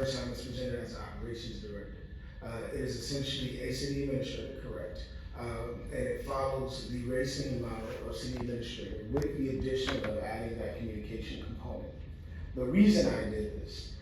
first time it's presented as an operations director. It is essentially a city administrator, correct? And it follows the racing model of city administrator with the addition of adding that communication component. The reason I did this,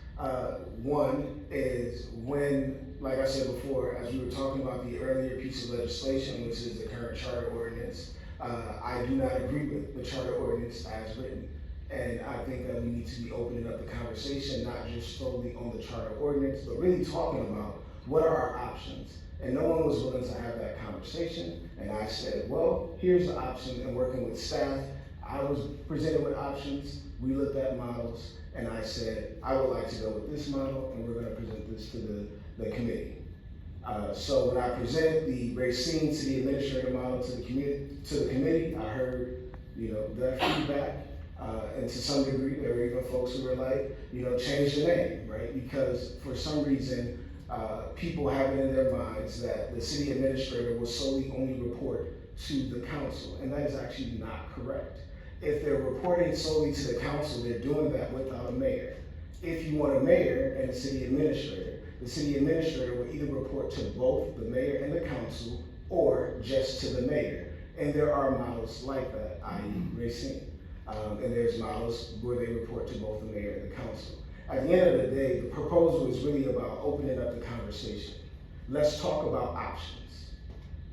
one is when, like I said before, as we were talking about the earlier piece of legislation, which is the current charter ordinance, I do not agree with the charter ordinance as written. And I think that we need to be opening up the conversation, not just solely on the charter ordinance, but really talking about what are our options. And no one was willing to have that conversation. And I said, well, here's the option. And working with staff, I was presented with options. We looked at models, and I said, I would like to go with this model, and we're going to present this to the committee. So when I presented the Racine City Administrator model to the committee, I heard, their feedback. And to some degree, there were even folks who were like, change the name, right? Because for some reason, people have it in their minds that the city administrator will solely only report to the council, and that is actually not correct. If they're reporting solely to the council, they're doing that without a mayor. If you want a mayor and a city administrator, the city administrator will either report to both the mayor and the council, or just to the mayor. And there are models like that, i.e. Racine. And there's models where they report to both the mayor and the council. At the end of the day, the proposal is really about opening up the conversation. Let's talk about options.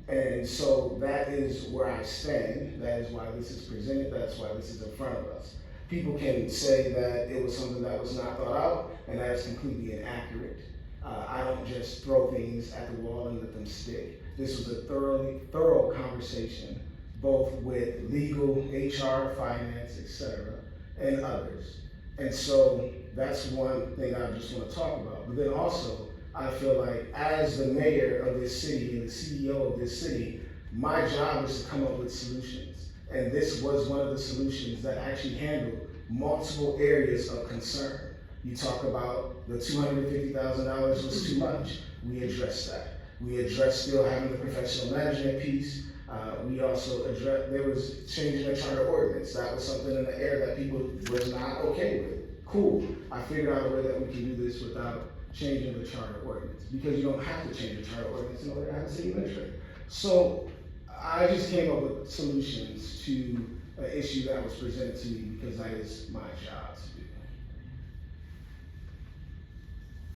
And so that is where I stand. That is why this is presented. That's why this is in front of us. People can say that it was something that was not thought out, and that is completely inaccurate. I don't just throw things at the wall and let them stick. This was a thorough conversation, both with legal, HR, finance, etc., and others. And so that's one thing I just want to talk about. But then also, I feel like as the mayor of this city and the CEO of this city, my job is to come up with solutions. And this was one of the solutions that actually handled multiple areas of concern. You talk about the $250,000 was too much. We addressed that. We addressed still having the professional management piece. We also addressed, there was changing the charter ordinance. That was something in the air that people was not okay with. Cool. I figured out a way that we can do this without changing the charter ordinance, because you don't have to change the charter ordinance in order to have a city administrator. So I just came up with solutions to an issue that was presented to me, because that is my job to do.